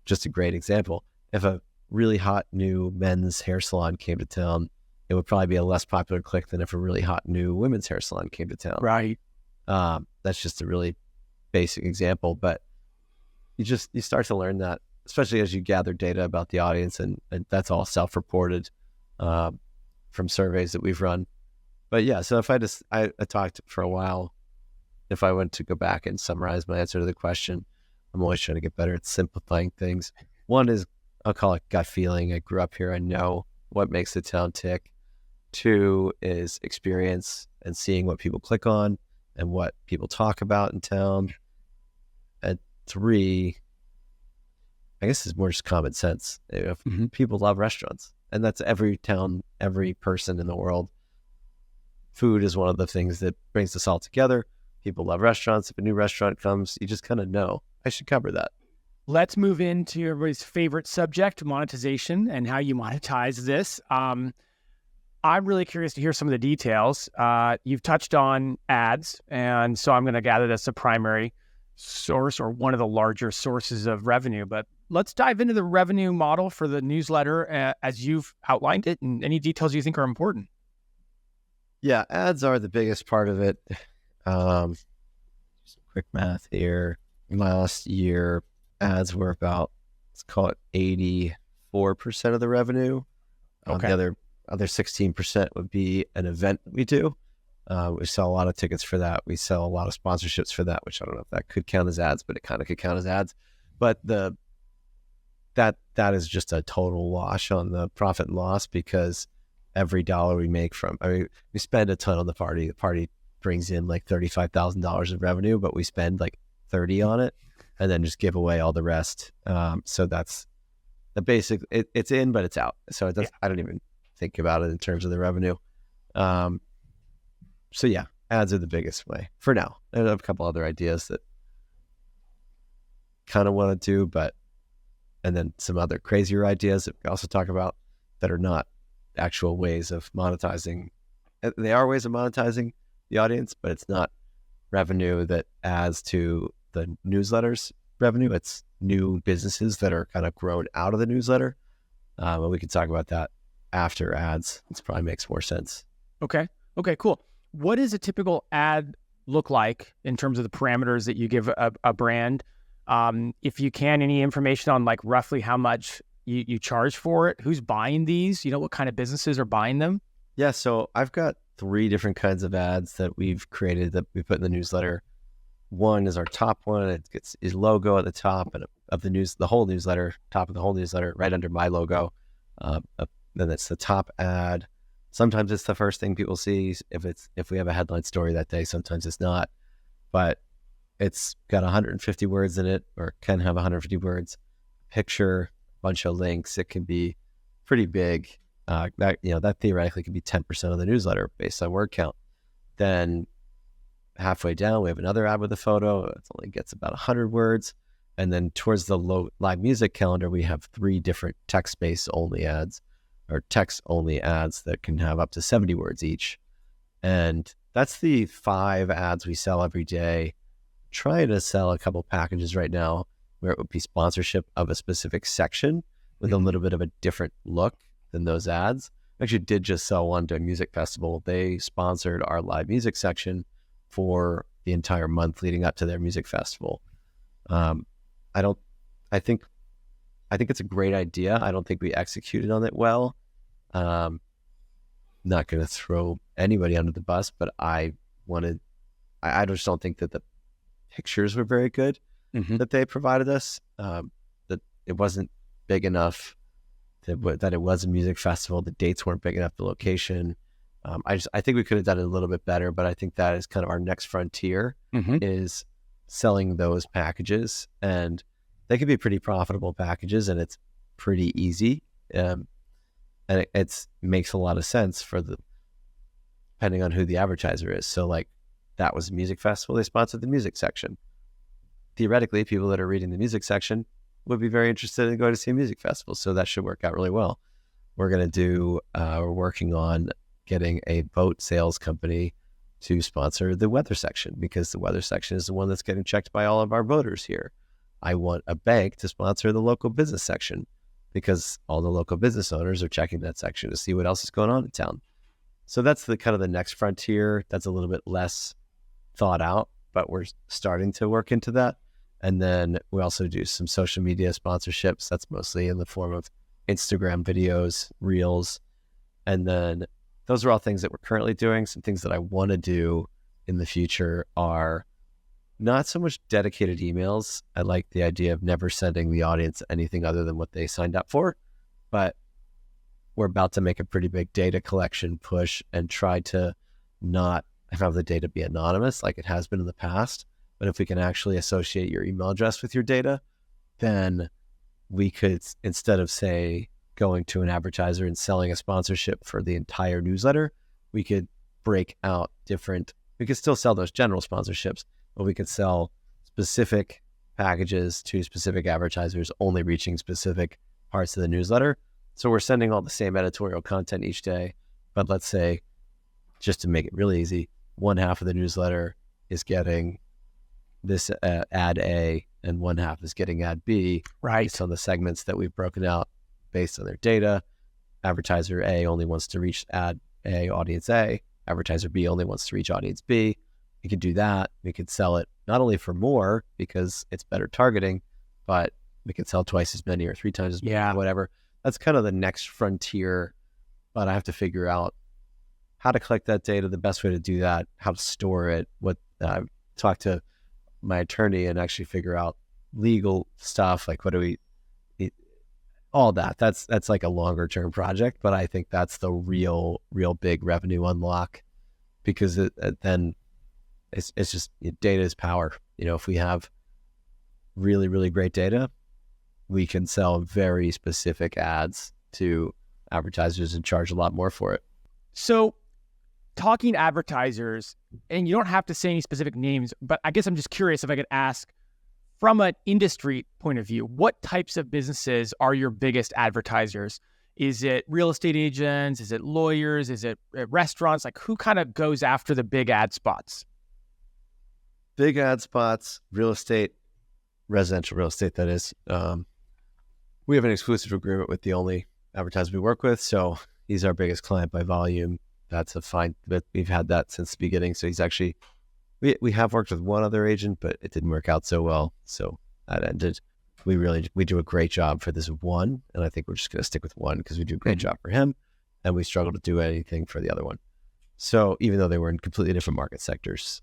just a great example, if a really hot new men's hair salon came to town, it would probably be a less popular click than if a really hot new women's hair salon came to town. Right. That's just a really basic example, but you start to learn that, especially as you gather data about the audience, and that's all self-reported from surveys that we've run. But yeah, so if I talked for a while, if I went to go back and summarize my answer to the question, I'm always trying to get better at simplifying things. One is, I'll call it gut feeling. I grew up here. I know what makes the town tick. Two is experience and seeing what people click on and what people talk about in town. And three, I guess it's more just common sense. If people love restaurants, and that's every town, every person in the world. Food is one of the things that brings us all together. People love restaurants. If a new restaurant comes, you just kind of know, I should cover that. Let's move into everybody's favorite subject, monetization, and how you monetize this. I'm really curious to hear some of the details. You've touched on ads, and so I'm going to gather that's the primary source or one of the larger sources of revenue. But let's dive into the revenue model for the newsletter as you've outlined it, and any details you think are important. Yeah, ads are the biggest part of it. Some quick math here. Last year, ads were about, let's call it 84% of the revenue. Okay. The other 16% would be an event that we do. We sell a lot of tickets for that. We sell a lot of sponsorships for that, which I don't know if that could count as ads, but it kind of could count as ads. But that is just a total wash on the profit and loss, because every dollar we make we spend a ton on the party. The party brings in like $35,000 of revenue, but we spend like 30 on it and then just give away all the rest. So that's the basic, it's in, but it's out. So it does, I don't even think about it in terms of the revenue. So yeah, ads are the biggest way for now. I have a couple other ideas that kind of want to do, and then some other crazier ideas that we also talk about that are not actual ways of monetizing. They are ways of monetizing the audience, but it's not revenue that adds to the newsletter's revenue. It's new businesses that are kind of grown out of the newsletter. But we can talk about that after ads. It probably makes more sense. Okay, cool. What does a typical ad look like in terms of the parameters that you give a brand? If you can, any information on like roughly how much you charge for it, who's buying these, what kind of businesses are buying them? Yeah, so I've got 3 different kinds of ads that we've created that we put in the newsletter. One is our top one. It gets his logo at the top of the whole newsletter, top of the whole newsletter, right under my logo. Then it's the top ad. Sometimes it's the first thing people see if we have a headline story that day. Sometimes it's not, but it's got 150 words in it, or can have 150 words, picture, bunch of links. It can be pretty big. That theoretically could be 10% of the newsletter based on word count. Then halfway down, we have another ad with a photo. It only gets about 100 words. And then towards the live music calendar, we have 3 different text-based only ads, or text-only ads that can have up to 70 words each. And that's the 5 ads we sell every day. Trying to sell a couple packages right now where it would be sponsorship of a specific section with a little bit of a different look than those ads. I actually did just sell one to a music festival. They sponsored our live music section for the entire month leading up to their music festival. I think it's a great idea. I don't think we executed on it well. Not going to throw anybody under the bus, but I just don't think that the pictures were very good that they provided us. That it wasn't big enough, that it was a music festival. The dates weren't big enough, the location. I think we could have done it a little bit better, but I think that is kind of our next frontier is selling those packages, and they can be pretty profitable packages, and it's pretty easy. And it makes a lot of sense depending on who the advertiser is. So like that was a music festival. They sponsored the music section. Theoretically, people that are reading the music section would be very interested in going to see a music festival. So that should work out really well. We're working on getting a boat sales company to sponsor the weather section, because the weather section is the one that's getting checked by all of our voters here. I want a bank to sponsor the local business section because all the local business owners are checking that section to see what else is going on in town. So that's the kind of the next frontier. That's a little bit less thought out, but we're starting to work into that. And then we also do some social media sponsorships. That's mostly in the form of Instagram videos, reels. And then those are all things that we're currently doing. Some things that I want to do in the future are not so much dedicated emails. I like the idea of never sending the audience anything other than what they signed up for, but we're about to make a pretty big data collection push and try to not have the data be anonymous like it has been in the past. But if we can actually associate your email address with your data, then we could, instead of say going to an advertiser and selling a sponsorship for the entire newsletter, we could break out we could still sell those general sponsorships, but we could sell specific packages to specific advertisers, only reaching specific parts of the newsletter. So we're sending all the same editorial content each day, but let's say, just to make it really easy, one half of the newsletter is getting this ad A and one half is getting ad B. Right. Based on the segments that we've broken out based on their data. Advertiser A only wants to reach ad A, audience A. Advertiser B only wants to reach audience B. We could do that. We could sell it not only for more because it's better targeting, but we could sell twice as many or 3 times as many, whatever. That's kind of the next frontier, but I have to figure out how to collect that data, the best way to do that, how to store it, talk to my attorney and actually figure out legal stuff, like all that. That's like a longer term project, but I think that's the real big revenue unlock, because then it's just, data is power. If we have really, really great data, we can sell very specific ads to advertisers and charge a lot more for it. So talking advertisers, and you don't have to say any specific names, but I guess I'm just curious if I could ask, from an industry point of view, what types of businesses are your biggest advertisers? Is it real estate agents? Is it lawyers? Is it restaurants? Like, who kind of goes after the big ad spots? Big ad spots, real estate, residential real estate, that is. We have an exclusive agreement with the only advertiser we work with, so he's our biggest client by volume. That's a fine, but we've had that since the beginning. So he's actually, we have worked with one other agent, but it didn't work out so well. So that ended. We do a great job for this one. And I think we're just going to stick with one because we do a great job for him. And we struggle to do anything for the other one. So even though they were in completely different market sectors,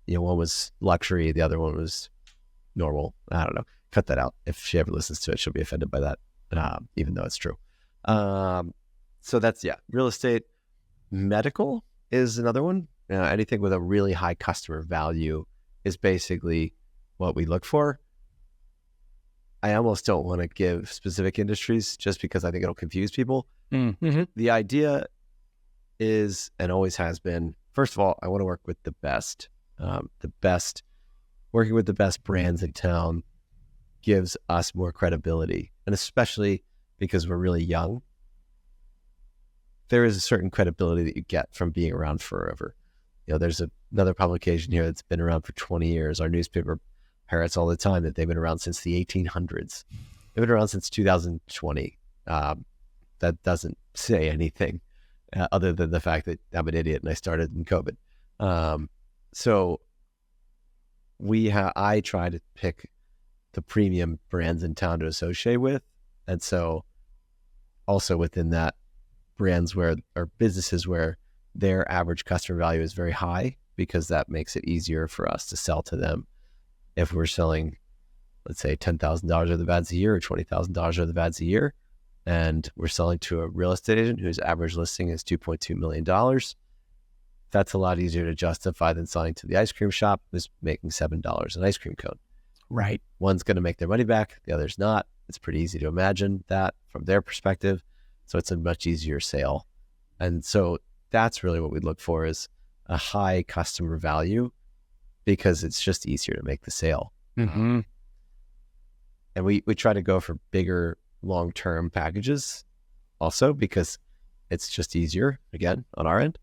one was luxury, the other one was normal. I don't know. Cut that out. If she ever listens to it, she'll be offended by that, even though it's true. So that's, real estate. Medical is another one. Anything with a really high customer value is basically what we look for. I almost don't want to give specific industries just because I think it'll confuse people. Mm-hmm. The idea is, and always has been, first of all, I want to work with the best. Working with the best brands in town gives us more credibility. And especially because we're really young, there is a certain credibility that you get from being around forever. There's another publication here that's been around for 20 years. Our newspaper parrots all the time that they've been around since the 1800s. They've been around since 2020. That doesn't say anything other than the fact that I'm an idiot and I started in COVID. So I try to pick the premium brands in town to associate with. And so also within that, brands or businesses where their average customer value is very high, because that makes it easier for us to sell to them. If we're selling, let's say, $10,000 worth of ads a year or $20,000 worth of ads a year, and we're selling to a real estate agent whose average listing is $2.2 million, that's a lot easier to justify than selling to the ice cream shop who's making $7 an ice cream cone. Right. One's going to make their money back, the other's not. It's pretty easy to imagine that from their perspective. So it's a much easier sale. And so that's really what we look for, is a high customer value, because it's just easier to make the sale. Mm-hmm. And we try to go for bigger long-term packages also, because it's just easier, again, on our end.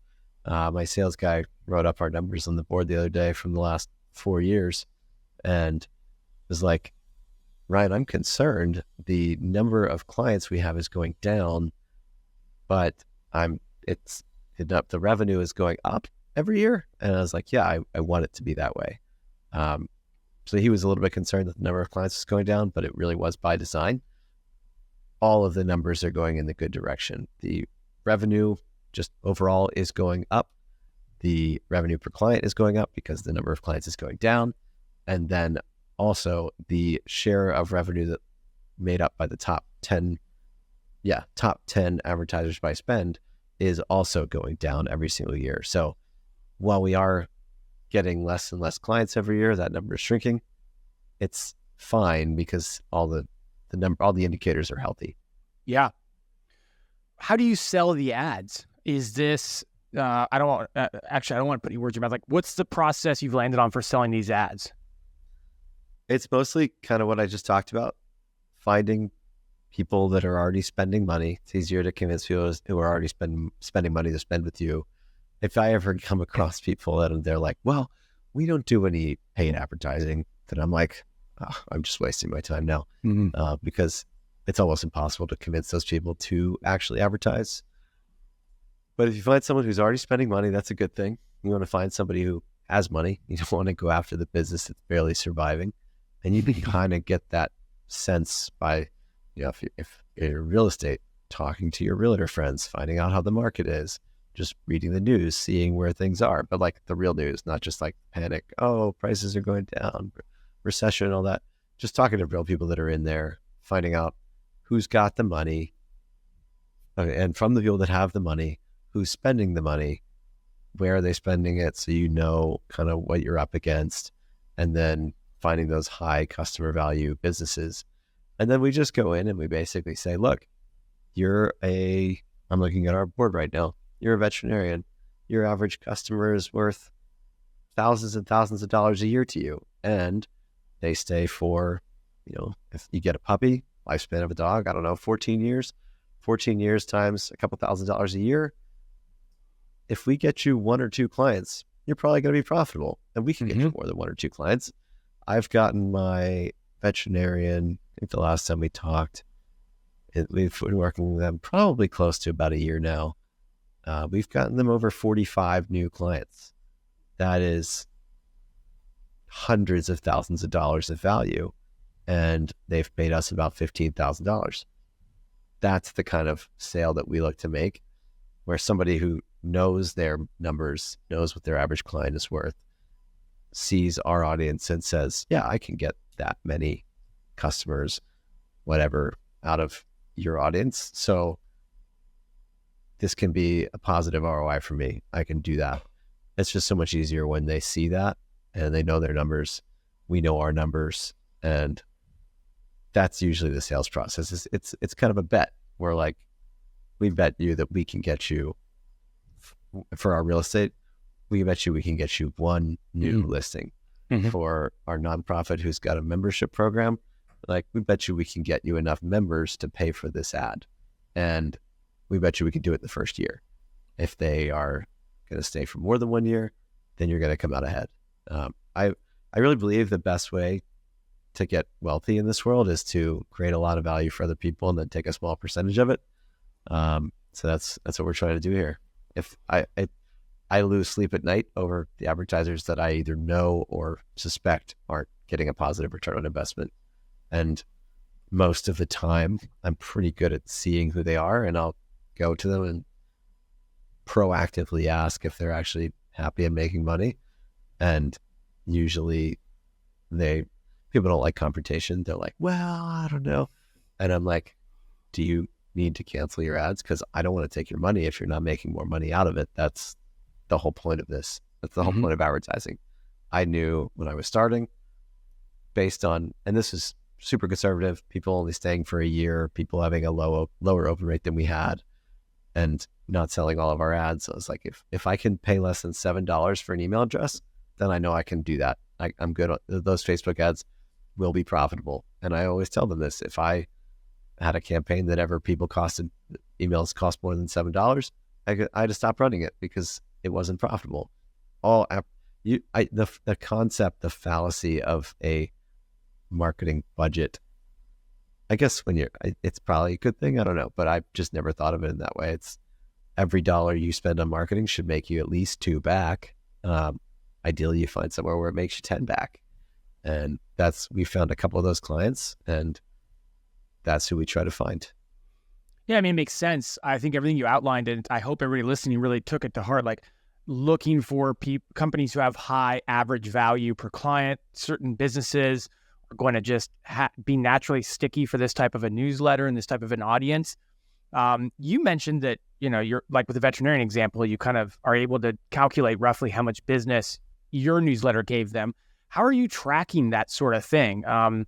My sales guy wrote up our numbers on the board the other day from the last 4 years and was like, Ryan, I'm concerned the number of clients we have is going down, but the revenue is going up every year. And I was like, I want it to be that way. So he was a little bit concerned that the number of clients was going down, but it really was by design. All of the numbers are going in the good direction. The revenue just overall is going up. The revenue per client is going up because the number of clients is going down. And then also the share of revenue that made up by the top 10 advertisers by spend is also going down every single year. So while we are getting less and less clients every year, that number is shrinking. It's fine because all the indicators are healthy. Yeah. How do you sell the ads? Is this, I don't want to put any words in your mouth. Like, what's the process you've landed on for selling these ads? It's mostly kind of what I just talked about, finding people that are already spending money. It's easier to convince people who are already spending money to spend with you. If I ever come across people that they're like, well, we don't do any paid advertising, then I'm like, I'm just wasting my time now. Mm-hmm. Because it's almost impossible to convince those people to actually advertise. But if you find someone who's already spending money, that's a good thing. You want to find somebody who has money. You don't want to go after the business that's barely surviving. And you can kind of get that sense by, if you're in real estate, talking to your realtor friends, finding out how the market is, just reading the news, seeing where things are, but like the real news, not just like panic. Oh, prices are going down, recession and all that. Just talking to real people that are in there, finding out who's got the money, and from the people that have the money, who's spending the money, where are they spending it, so you know kind of what you're up against, and then finding those high customer value businesses. And then we just go in and we basically say, look, I'm looking at our board right now. You're a veterinarian. your average customer is worth thousands and thousands of dollars a year to you. And they stay for, if you get a puppy, lifespan of a dog, I don't know, 14 years. 14 years times a couple $1,000s a year. If we get you 1 or 2 clients, you're probably going to be profitable, and we can get you more than 1 or 2 clients. I've gotten my veterinarian, I think the last time we talked, we've been working with them probably close to about a year now. We've gotten them over 45 new clients. That is hundreds of thousands of dollars of value, and they've paid us about $15,000. That's the kind of sale that we look to make, where somebody who knows their numbers, knows what their average client is worth, sees our audience and says, yeah, I can get that many customers, whatever, out of your audience. So this can be a positive ROI for me. I can do that. It's just so much easier when they see that and they know their numbers. We know our numbers, and that's usually the sales process. It's kind of a bet. We're like, we bet you that we can get you, for our real estate, we bet you we can get you 1 new listing. For our nonprofit who's got a membership program, like, we bet you we can get you enough members to pay for this ad. And we bet you we can do it the first year. If they are going to stay for more than 1 year, then you're going to come out ahead. I really believe the best way to get wealthy in this world is to create a lot of value for other people and then take a small percentage of it. So that's what we're trying to do here. If I lose sleep at night over the advertisers that I either know or suspect aren't getting a positive return on investment. And most of the time, I'm pretty good at seeing who they are, and I'll go to them and proactively ask if they're actually happy and making money. And usually people don't like confrontation. They're like, well, I don't know. And I'm like, do you need to cancel your ads? Because I don't want to take your money if you're not making more money out of it. That's the whole point of this. That's the whole point of advertising. I knew when I was starting, based on, and this is super conservative, people only staying for a year, people having a lower open rate than we had, and not selling all of our ads. So I was like, if I can pay less than $7 for an email address, then I know I can do that. I'm good. Those Facebook ads will be profitable. And I always tell them this: if I had a campaign that emails cost more than $7, I had to stop running it because it wasn't profitable. The concept, the fallacy of a marketing budget, I guess it's probably a good thing. I don't know, but I've just never thought of it in that way. It's every dollar you spend on marketing should make you at least 2 back. Ideally, you find somewhere where it makes you 10 back. And we found a couple of those clients, and that's who we try to find. Yeah, I mean, it makes sense. I think everything you outlined, and I hope everybody listening really took it to heart, like looking for companies who have high average value per client. Certain businesses are going to just be naturally sticky for this type of a newsletter and this type of an audience. You mentioned that, you're like with the veterinarian example, you kind of are able to calculate roughly how much business your newsletter gave them. How are you tracking that sort of thing? How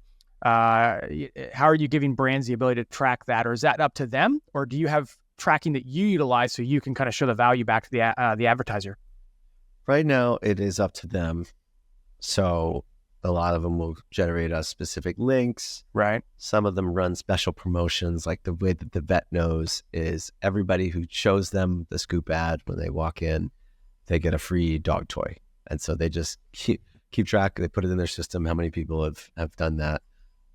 are you giving brands the ability to track that, or is that up to them, or do you have tracking that you utilize so you can kind of show the value back to the advertiser? Right now, it is up to them. So a lot of them will generate us specific links. Right. Some of them run special promotions. Like the way that the vet knows is everybody who shows them the Scoop ad when they walk in, they get a free dog toy. And so they just keep track. They put it in their system how many people have done that.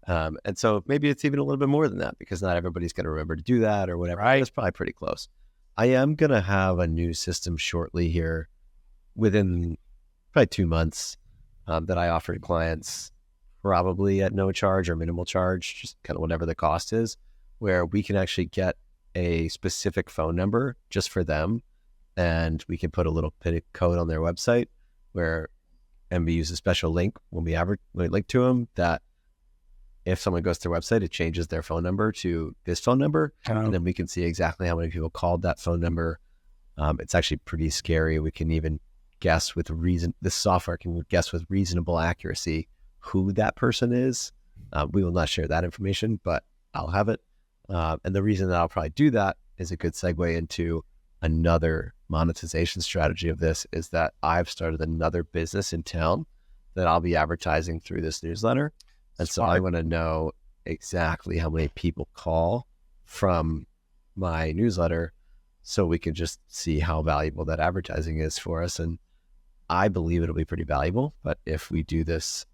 And so maybe it's even a little bit more than that, because not everybody's going to remember to do that or whatever. Right. It's probably pretty close. I am going to have a new system shortly here within probably 2 months that I offer to clients, probably at no charge or minimal charge, just kind of whatever the cost is, where we can actually get a specific phone number just for them. And we can put a little code on their website and we use a special link when we link to them, that if someone goes to their website, it changes their phone number to this phone number. And then we can see exactly how many people called that phone number. It's actually pretty scary. We can even guess with reason. This software can guess with reasonable accuracy who that person is. We will not share that information, but I'll have it. And the reason that I'll probably do that is a good segue into another monetization strategy of this is that I've started another business in town that I'll be advertising through this newsletter. And so I want to know exactly how many people call from my newsletter so we can just see how valuable that advertising is for us. And I believe it'll be pretty valuable, but if we do this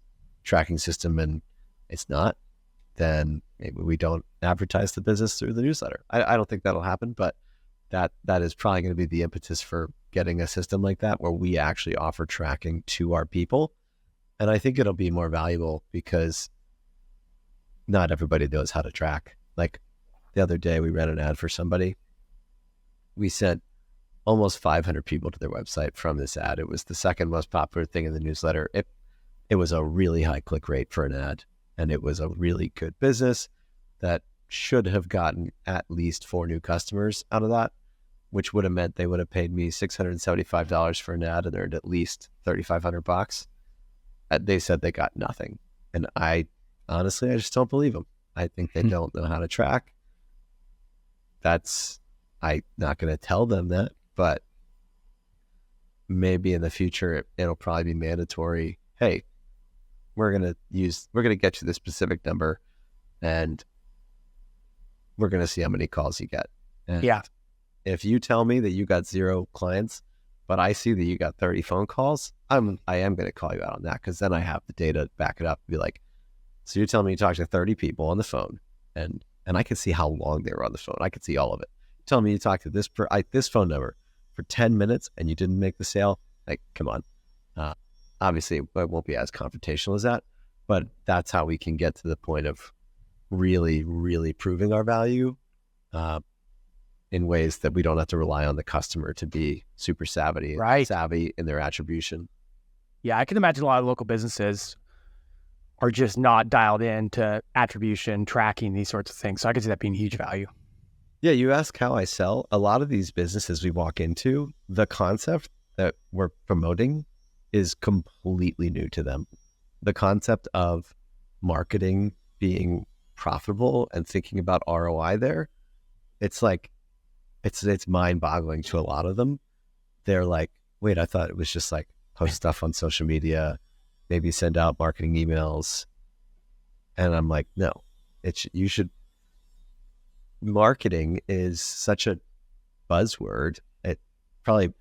tracking system and it's not, then maybe we don't advertise the business through the newsletter. I don't think that'll happen, but that is probably going to be the impetus for getting a system like that where we actually offer tracking to our people. And I think it'll be more valuable because not everybody knows how to track. Like the other day, we ran an ad for somebody. We sent almost 500 people to their website from this ad. It was the second most popular thing in the newsletter. It was a really high click rate for an ad, and it was a really good business that should have gotten at least 4 new customers out of that, which would have meant they would have paid me $675 for an ad and earned at least $3,500. They said they got nothing. And I just don't believe them. I think they don't know how to track. I'm not going to tell them that, but maybe in the future, it'll probably be mandatory. Hey, we're going to get you this specific number and we're going to see how many calls you get. And if you tell me that you got 0 clients, but I see that you got 30 phone calls, I am going to call you out on that, because then I have the data to back it up and be like, so you're telling me you talked to 30 people on the phone and I can see how long they were on the phone. I can see all of it. You're telling me you talked to this phone number for 10 minutes and you didn't make the sale? Like, come on. Obviously, it won't be as confrontational as that, but that's how we can get to the point of really, really proving our value in ways that we don't have to rely on the customer to be super savvy in their attribution. Yeah, I can imagine a lot of local businesses are just not dialed in to attribution, tracking, these sorts of things. So I could see that being huge value. Yeah, you ask how I sell. A lot of these businesses we walk into, the concept that we're promoting is completely new to them. The concept of marketing being profitable and thinking about ROI there, it's like, it's mind-boggling to a lot of them. They're like, wait, I thought it was just like post stuff on social media, maybe send out marketing emails. And I'm like, no, marketing is such a buzzword. It probably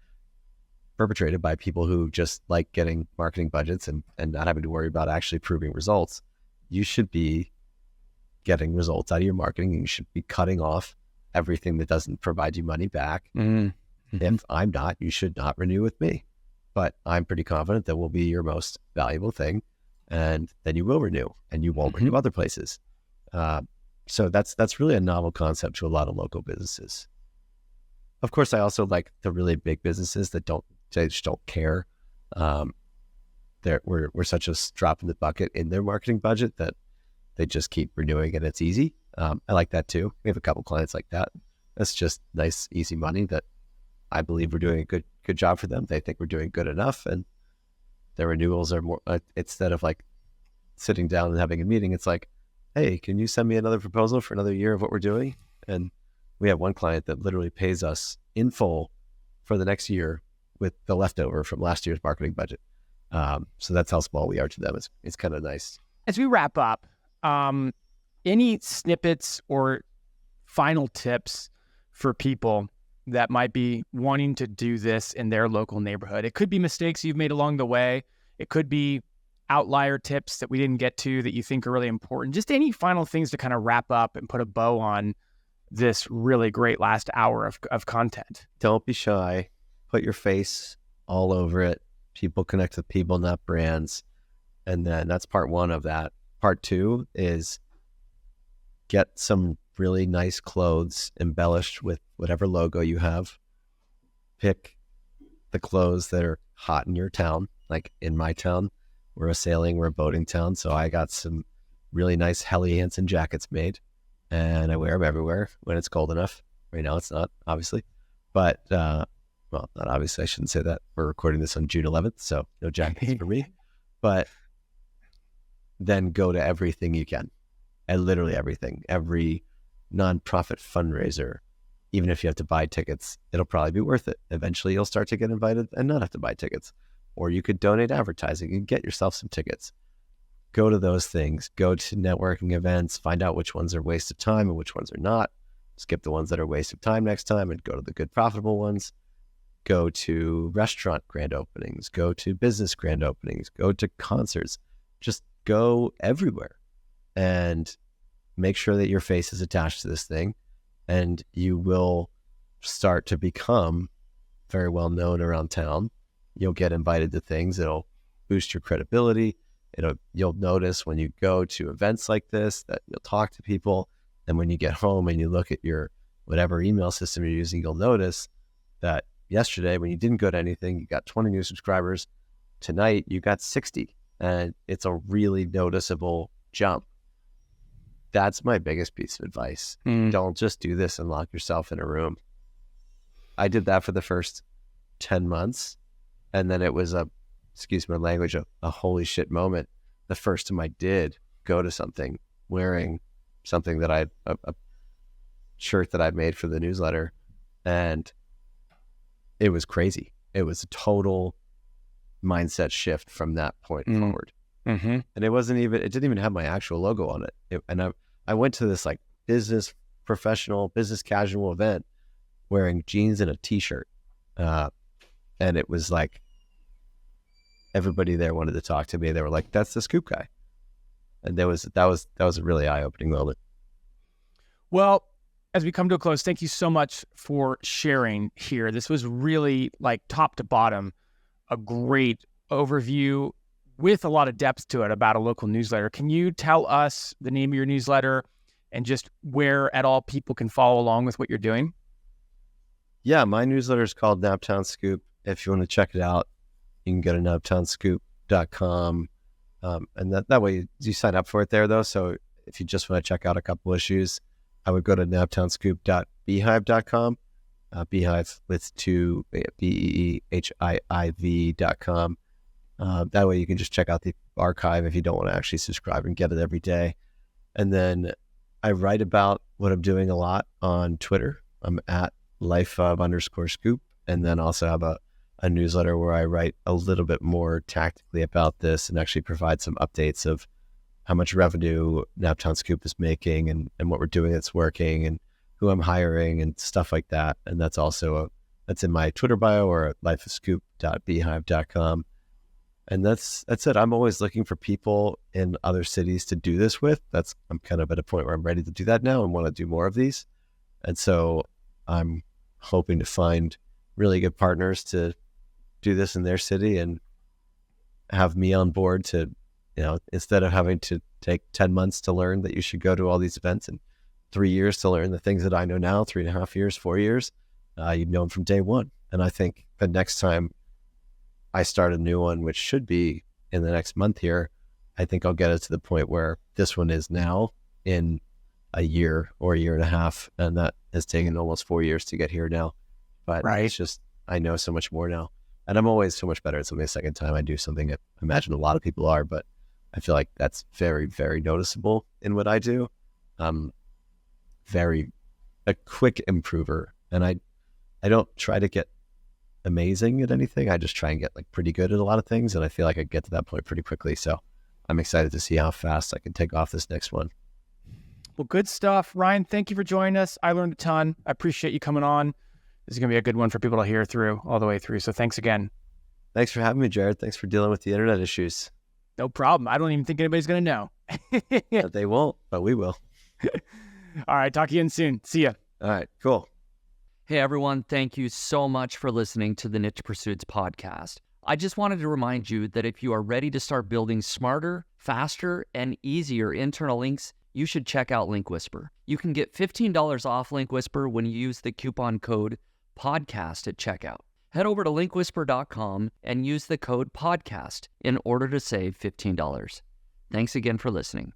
perpetrated by people who just like getting marketing budgets and not having to worry about actually proving results. You should be getting results out of your marketing, and you should be cutting off everything that doesn't provide you money back. Mm-hmm. If I'm not, you should not renew with me. But I'm pretty confident that will be your most valuable thing, and then you will renew, and you won't renew other places. So that's really a novel concept to a lot of local businesses. Of course, I also like the really big businesses that just don't care. We're such a drop in the bucket in their marketing budget that they just keep renewing, and it's easy. I like that too. We have a couple clients like that. That's just nice, easy money that I believe we're doing a good job for them. They think we're doing good enough, and their renewals are more, instead of like sitting down and having a meeting, it's like, hey, can you send me another proposal for another year of what we're doing? And we have one client that literally pays us in full for the next year with the leftover from last year's marketing budget. So that's how small we are to them. It's kind of nice. As we wrap up, any snippets or final tips for people that might be wanting to do this in their local neighborhood? It could be mistakes you've made along the way. It could be outlier tips that we didn't get to that you think are really important. Just any final things to kind of wrap up and put a bow on this really great last hour of content. Don't be shy. Put your face all over it. People connect with people, not brands. And then that's part 1 of that. Part 2 is get some really nice clothes embellished with whatever logo you have. Pick the clothes that are hot in your town. Like in my town, we're a boating town. So I got some really nice Helly Hansen jackets made, and I wear them everywhere when it's cold enough. Right now it's not, obviously. But, well, not obviously, I shouldn't say that. We're recording this on June 11th, so no jackets for me. But then go to everything you can, and literally everything, every nonprofit fundraiser, even if you have to buy tickets, it'll probably be worth it. Eventually you'll start to get invited and not have to buy tickets. Or you could donate advertising and get yourself some tickets. Go to those things, go to networking events, find out which ones are waste of time and which ones are not. Skip the ones that are waste of time next time and go to the good profitable ones. Go to restaurant grand openings, go to business grand openings, go to concerts, just go everywhere and make sure that your face is attached to this thing, and you will start to become very well known around town. You'll get invited to things. It'll boost your credibility. You'll notice when you go to events like this that you'll talk to people. And when you get home and you look at your whatever email system you're using, you'll notice that yesterday when you didn't go to anything, you got 20 new subscribers. Tonight you got 60, and it's a really noticeable jump. That's my biggest piece of advice. Don't just do this and lock yourself in a room. I did that for the first 10 months. And then it was excuse my language, a holy shit moment. The first time I did go to something wearing something that a shirt that I made for the newsletter. And it was crazy. It was a total mindset shift from that point forward. Mm-hmm. And it didn't even have my actual logo on it. I went to this like business casual event wearing jeans and a t-shirt. And it was like, everybody there wanted to talk to me. They were like, that's the Scoop guy. And that was a really eye-opening moment. Well, as we come to a close, thank you so much for sharing here. This was really like top to bottom, a great overview with a lot of depth to it about a local newsletter. Can you tell us the name of your newsletter and just where at all people can follow along with what you're doing? Yeah, my newsletter is called Naptown Scoop. If you want to check it out, you can go to naptownscoop.com. And that way you sign up for it there, though. So if you just want to check out a couple issues, I would go to naptownscoop.beehiiv.com. Beehiiv with two, BEEHIIV.com. That way you can just check out the archive if you don't want to actually subscribe and get it every day. And then I write about what I'm doing a lot on Twitter. I'm at life_scoop. And then also have a newsletter where I write a little bit more tactically about this and actually provide some updates of how much revenue Naptown Scoop is making and what we're doing that's working and who I'm hiring and stuff like that. And that's also that's in my Twitter bio or at lifeofscoop.beehiiv.com. And that's it. I'm always looking for people in other cities to do this with. I'm kind of at a point where I'm ready to do that now and want to do more of these. And so I'm hoping to find really good partners to do this in their city and have me on board to, instead of having to take 10 months to learn that you should go to all these events and 3 years to learn the things that I know now, 3.5 years, 4 years, you'd know them from day one. And I think the next time I start a new one, which should be in the next month here, I think I'll get it to the point where this one is now in a year or a year and a half. And that has taken almost 4 years to get here now. But It's just, I know so much more now. And I'm always so much better at something the second time I do something. I imagine a lot of people are, but I feel like that's very, very noticeable in what I do. A quick improver. And I don't try to get amazing at anything. I just try and get like pretty good at a lot of things. And I feel like I get to that point pretty quickly. So I'm excited to see how fast I can take off this next one. Well, good stuff. Ryan, thank you for joining us. I learned a ton. I appreciate you coming on. This is going to be a good one for people to hear through all the way through. So thanks again. Thanks for having me, Jared. Thanks for dealing with the internet issues. No problem. I don't even think anybody's going to know. They won't, but we will. All right. Talk to you again soon. See ya. All right. Cool. Hey, everyone. Thank you so much for listening to the Niche Pursuits podcast. I just wanted to remind you that if you are ready to start building smarter, faster, and easier internal links, you should check out Link Whisper. You can get $15 off Link Whisper when you use the coupon code podcast at checkout. Head over to linkwhisper.com and use the code podcast in order to save $15. Thanks again for listening.